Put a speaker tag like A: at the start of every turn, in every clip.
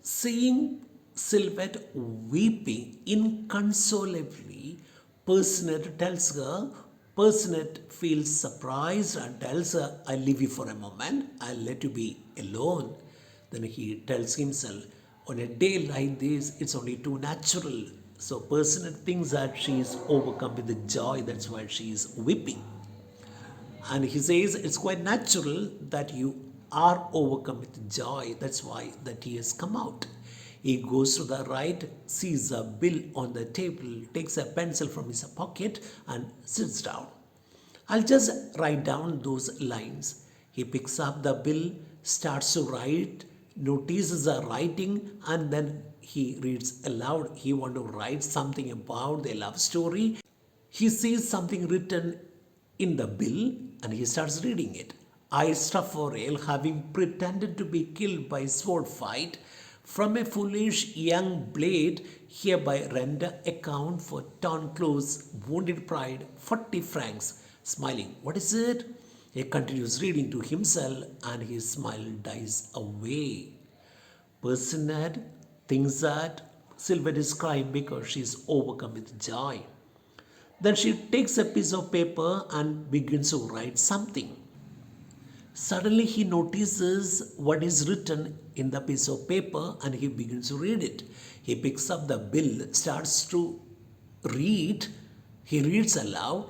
A: Seeing Sylvette weeping inconsolably, Personette tells her, Personette feels surprised and tells her, I'll leave you for a moment, I'll let you be alone. Then he tells himself, on a day like this, it's only too natural. So Personette thinks that she is overcome with the joy, that's why she is weeping. And he says it's quite natural that you are overcome with joy. That's why the tears come out. He goes to the right, sees a bill on the table, takes a pencil from his pocket and sits down. I'll just write down those lines. He picks up the bill, starts to write, notices the writing, and then he reads aloud. He wants to write something about the love story. He sees something written in the bill and he starts reading it. I, Stafforel, having pretended to be killed by sword fight, from a foolish young blade, hereby render account for torn clothes, wounded pride, 40 francs. Smiling, what is it? He continues reading to himself and his smile dies away. Personette thinks that Sylvette is crying because she is overcome with joy. Then she takes a piece of paper and begins to write something. Suddenly he notices what is written in the piece of paper and he begins to read it. He picks up the bill, starts to read. He reads aloud.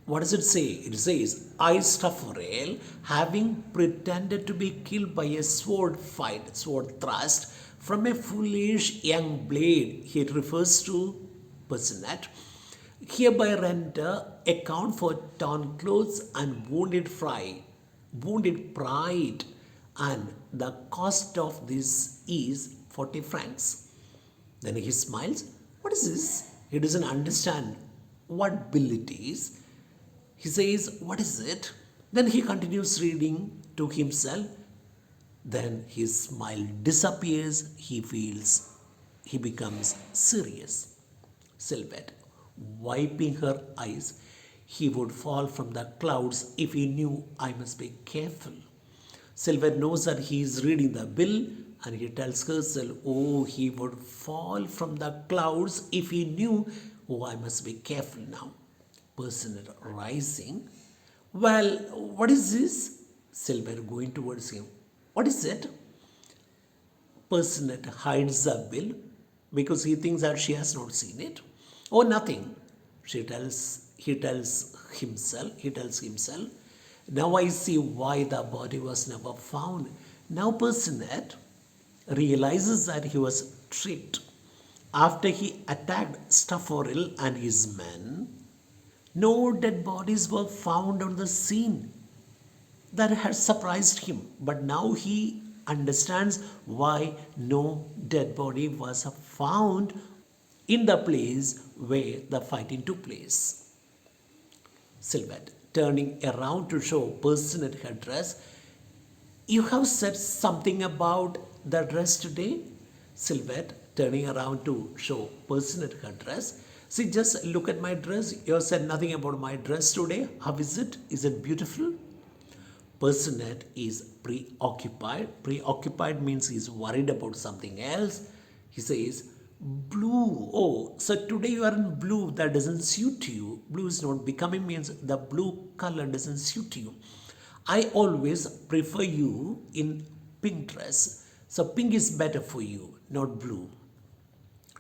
A: What does it say? It says, I, Stafforel, having pretended to be killed by a sword fight, sword thrust, from a foolish young blade. It refers to Personette. Hereby render account for torn clothes and wounded pride, and the cost of this is 40 francs. Then he smiles. What is this? He doesn't understand what bill it is. He says, what is it? Then he continues reading to himself. Then his smile disappears. He becomes serious. Sylvette, wiping her eyes, he would fall from the clouds if he knew I must be careful. Sylvette knows that he is reading the bill and he tells herself, oh, he would fall from the clouds if he knew, oh, I must be careful now. Personette rising, well, what is this? Sylvette going towards him. What is it? Personette hides the bill because he thinks that she has not seen it. Oh, nothing. He tells himself. Now I see why the body was never found. Now Personette realizes that he was tricked. After he attacked Stafforel and his men, no dead bodies were found on the scene. That had surprised him, but now he understands why no dead body was found in the place where the fighting took place. Sylvette, turning around to show Personette her dress, you have said something about the dress today? Sylvette, turning around to show Personette her dress. See, just look at my dress. You have said nothing about my dress today. How is it? Is it beautiful? Personette is preoccupied. Preoccupied means he's worried about something else. He says, blue. Oh, so today you are in blue. That doesn't suit you. Blue is not becoming, means the blue color doesn't suit you. I always prefer you in pink dress. So pink is better for you, not blue.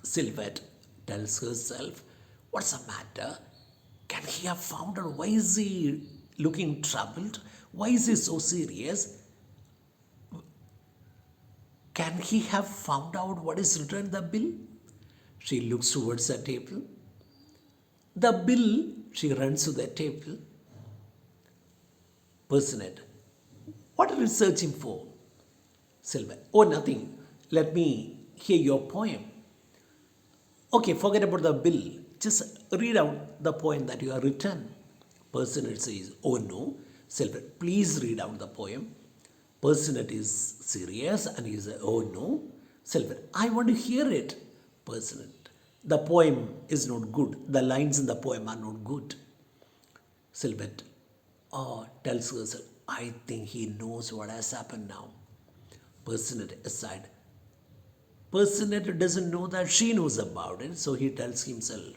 A: Sylvette tells herself, what's the matter? Can he have found out? Why is he looking troubled? Why is he so serious? Can he have found out what is written in the bill? She looks towards the table. The bill, she runs to the table. Personette, what are you searching for? Sylvette, oh, nothing. Let me hear your poem. Okay, forget about the bill. Just read out the poem that you have written. Personette says, oh no. Sylvette, please read out the poem. Personette is serious and he says, oh no. Sylvette, I want to hear it. Personette, the poem is not good. The lines in the poem are not good. Sylvette, tells herself, I think he knows what has happened now. Personette aside, Personate doesn't know that she knows about it, so he tells himself,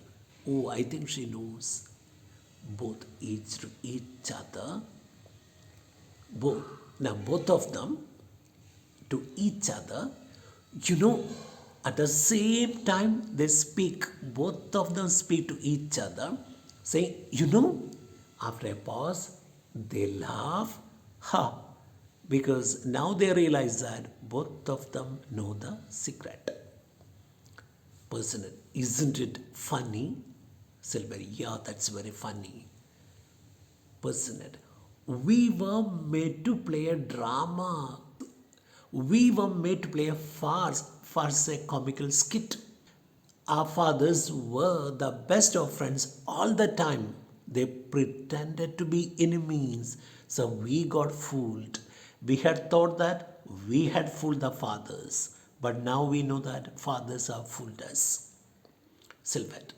A: oh, I think she knows both each other, both now both of them to each other. You know, at the same time they speak, both of them speak to each other, saying, you know, after a pause, they laugh, ha, because now they realize that both of them know the secret. Person, isn't it funny? Silver, yeah, that's very funny. Person, we were made to play a drama. We were made to play a farce a comical skit. Our fathers were the best of friends all the time. They pretended to be enemies, so we got fooled. We had thought that we had fooled the fathers, but now we know that fathers have fooled us. Sylvette.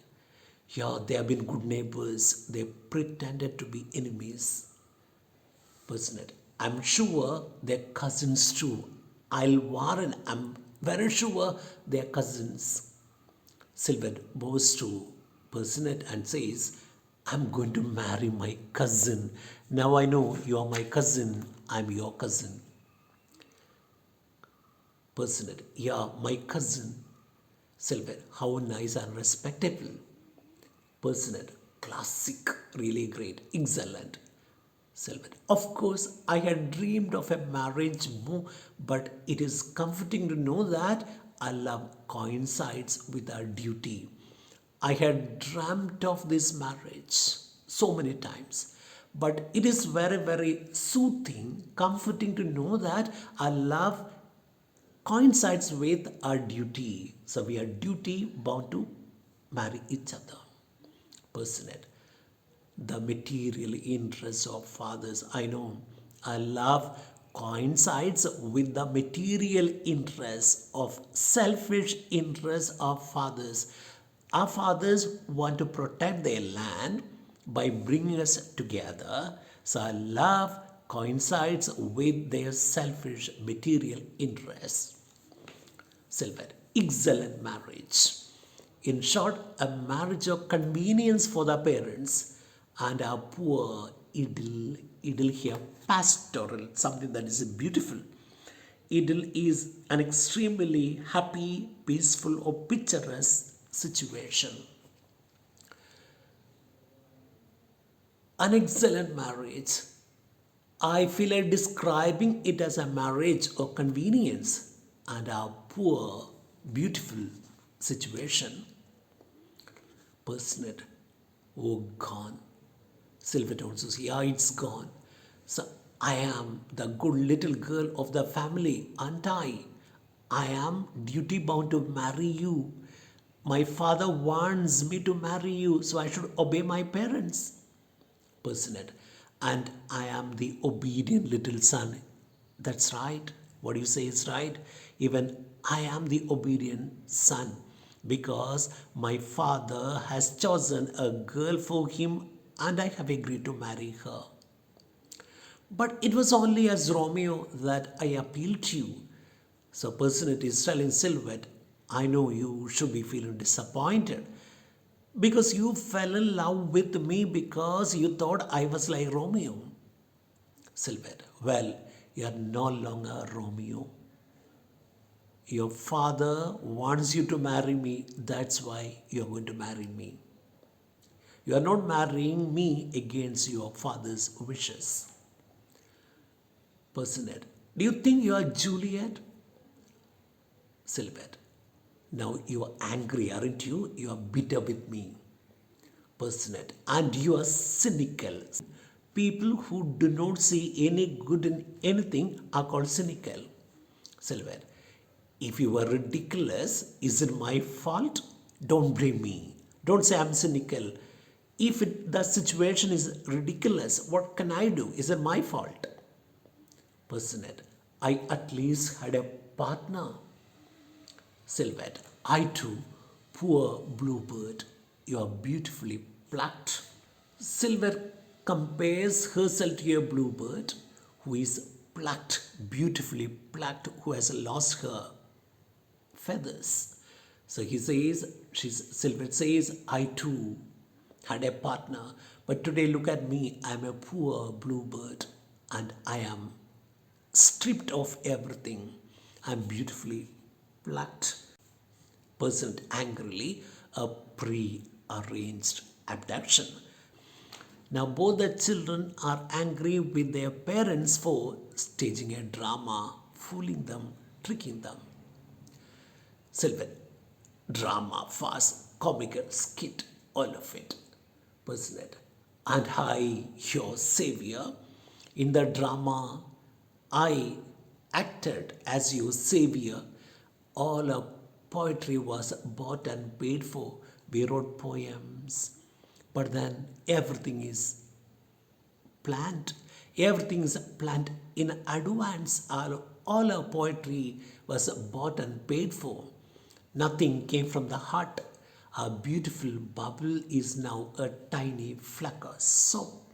A: Yeah, they have been good neighbors. They pretended to be enemies. Personate. I'm sure they're cousins too. I'll warn, I'm very sure they're cousins. Sylvan bows to Personate and says, I'm going to marry my cousin. Now I know you are my cousin. I'm your cousin. Personate. Yeah, my cousin. Sylvan, how nice and respectable. Personate. Classic. Really great. Excellent. Sylvan. Of course, I had dreamed of a marriage move, but it is comforting to know that our love coincides with our duty. I had dreamt of this marriage so many times, but it is very, very soothing, comforting to know that our love coincides with our duty. So we are duty bound to marry each other. Personate. The material interests of fathers. I know our love coincides with the material interests of selfish interests of fathers. Our fathers want to protect their land by bringing us together. So our love coincides with their selfish material interests. Silver, excellent marriage. In short, a marriage of convenience for the parents and a poor idyll here, pastoral, something that is beautiful. Idyll is an extremely happy, peaceful, or picturesque situation. An excellent marriage. I feel like describing it as a marriage of convenience and a poor, beautiful situation. Personate, oh, gone. Sylvette also says, yeah, it's gone. So I am the good little girl of the family, aren't I? I am duty bound to marry you. My father wants me to marry you, so I should obey my parents. Personate, and I am the obedient little son. That's right. What you say is right. Even I am the obedient son because my father has chosen a girl for him and I have agreed to marry her. But it was only as Romeo that I appealed to you. So Personate is telling Silhouette, I know you should be feeling disappointed because you fell in love with me because you thought I was like Romeo. Silhouette, well, you are no longer Romeo. Your father wants you to marry me, that's why you are going to marry me. You are not marrying me against your father's wishes. Personate, do you think you are Juliet? Silhouette, now you are angry, aren't you? You are bitter with me. Personate, and you are cynical. People who do not see any good in anything are called cynical. Silhouette, if you were ridiculous, is it my fault? Don't blame me. Don't say I'm cynical. If the situation is ridiculous, what can I do? Is it my fault? Personate, I at least had a partner. Silhouette, I too, poor bluebird, you are beautifully plucked. Silhouette compares herself to a bluebird who is plucked, beautifully plucked, who has lost her feathers. So he says, Sylvette says, I too had a partner, but today look at me, I'm a poor bluebird and I am stripped of everything. I'm beautifully plucked. Person angrily, a pre-arranged abduction. Now both the children are angry with their parents for staging a drama, fooling them, tricking them. Sylvan, drama, farce, comical, skit, all of it. Personate. And I, your savior, in the drama, I acted as your savior. All our poetry was bought and paid for. We wrote poems, but then everything is planned. Everything is planned in advance. All our poetry was bought and paid for. Nothing came from the heart. Our beautiful bubble is now a tiny fleck of soap.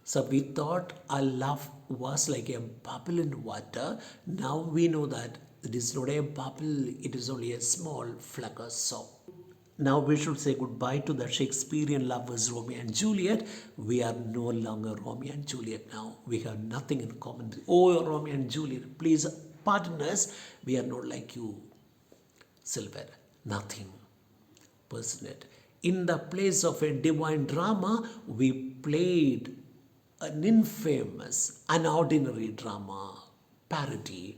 A: So we thought our love was like a bubble in water. Now we know that it is not a bubble, it is only a small fleck of soap. Now we should say goodbye to the Shakespearean lovers Romeo and Juliet. We are no longer Romeo and Juliet now. We have nothing in common. Oh, Romeo and Juliet, please pardon us. We are not like you, Silver. Nothing. Personate. In the place of a divine drama, we played an infamous, unordinary drama, parody,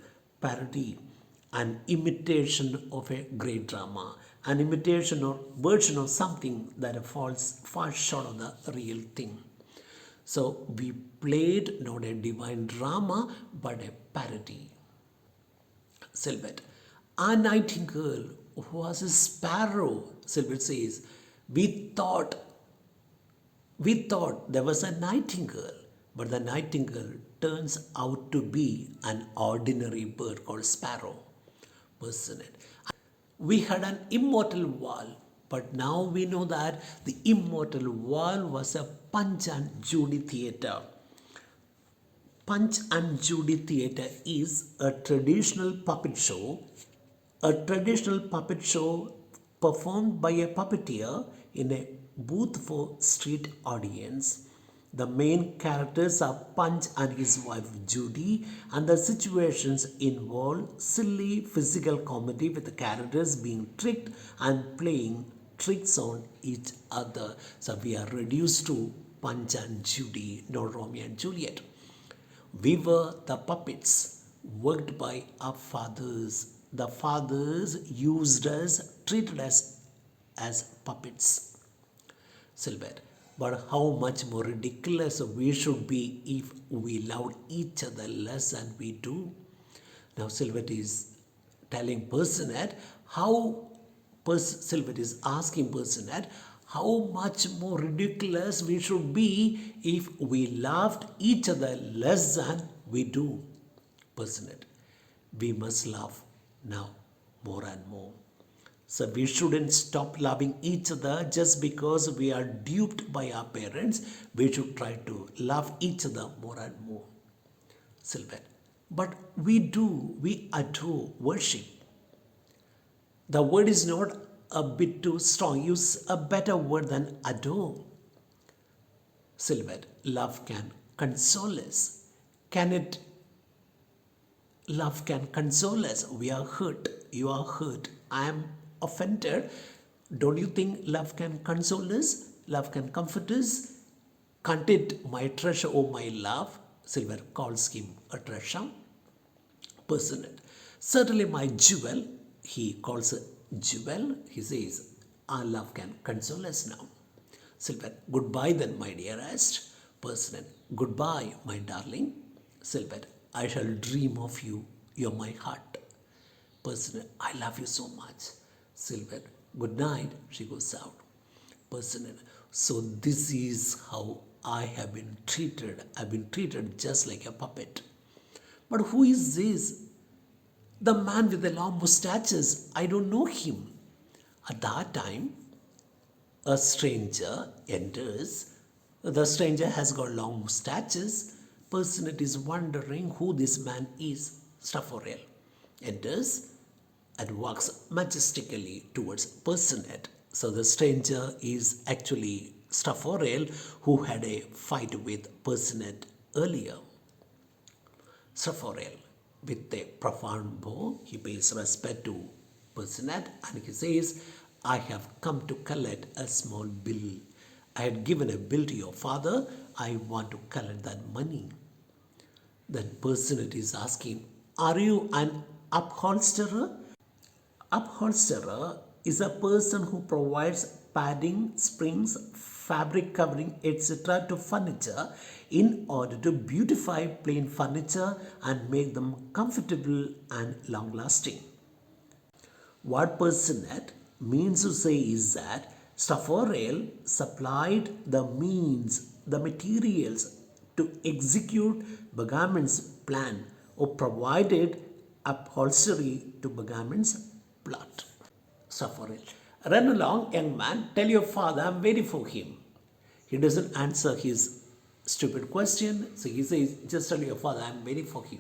A: an imitation of a great drama, an imitation or version of something that falls far short of the real thing. So we played not a divine drama, but a parody. Sylvette, a nightingale was a sparrow, Sylvette says. We thought there was a nightingale, but the nightingale turns out to be an ordinary bird called sparrow. Personate. We had an immortal wall, but now we know that the immortal wall was a Punch and Judy theatre. Punch and Judy theatre is a traditional puppet show performed by a puppeteer in a booth for street audience. The main characters are Punch and his wife Judy, and the situations involve silly physical comedy with the characters being tricked and playing tricks on each other. So we are reduced to Punch and Judy, not Romeo and Juliet. We were the puppets worked by our fathers. The fathers used us, treated us as puppets. Silver. But how much more ridiculous we should be if we loved each other less than we do. Now Silver is telling Personette Silver is asking Personette how much more ridiculous we should be if we loved each other less than we do. Personette, we must love now more and more. So we shouldn't stop loving each other just because we are duped by our parents. We should try to love each other more and more. Sylvan. But we adore, worship. The word is not a bit too strong. Use a better word than adore. Sylvan. Love can console us. Love can console us. We are hurt. You are hurt. I am offended. Don't you think love can console us? Love can comfort us? Can't it, my treasure, oh my love? Silver calls him a treasure. Personate. Certainly my jewel. He calls a jewel. He says, our love can console us now. Silver. Goodbye then, my dearest. Personate. Goodbye, my darling. Silver. I shall dream of you. You're my heart. Personate. I love you so much. Silver. Good night. She goes out. Personate. So this is how I have been treated. I've been treated just like a puppet. But who is this? The man with the long mustaches. I don't know him. At that time, a stranger enters. The stranger has got long mustaches. Personate is wondering who this man is. Stuff for real. Enters. and walks majestically towards Personet. So the stranger is actually Stafforel, who had a fight with Personet earlier. Stafforel, with a profound bow, he pays respect to Personet and he says, I have come to collect a small bill. I had given a bill to your father. I want to collect that money. Then Personet is asking, are you an upholsterer? Upholsterer is a person who provides padding, springs, fabric covering, etc. to furniture in order to beautify plain furniture and make them comfortable and long lasting. What Personet means to say is that Stafforel supplied the means, the materials to execute Bergamon's plan or provided upholstery to Bergamon's plot. Stafforel, run along, young man, tell your father I'm waiting for him. He doesn't answer his stupid question, so he says, just tell your father I'm waiting for him.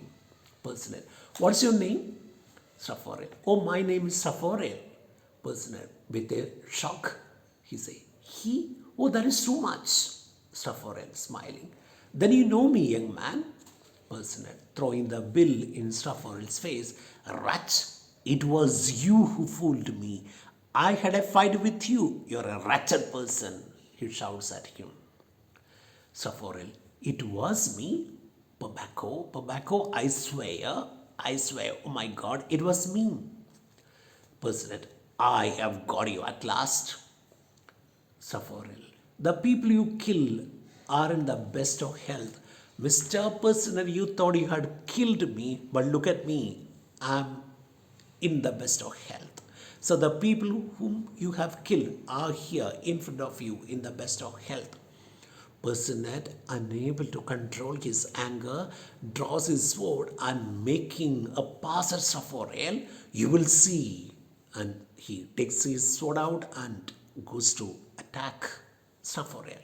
A: Personet, what's your name? Stafforel, oh, my name is Stafforel. Personet, with a shock, he say, he? Oh, that is too much. Stafforel, smiling. Then you know me, young man. Personet, throwing the bill in Stafforel's face, wretch, it was you who fooled me. I had a fight with you. You're a wretched person, he shouts at him. Stafforel, it was me. Tobacco, I swear, oh my God, it was me. Personet, I have got you at last. Stafforel, the people you kill are in the best of health. Mr. Personet, you thought you had killed me, but look at me. I'm in the best of health. So the people whom you have killed are here in front of you in the best of health. Personet, unable to control his anger, draws his sword and making a pass at Stafforel, you will see. And he takes his sword out and goes to attack Stafforel.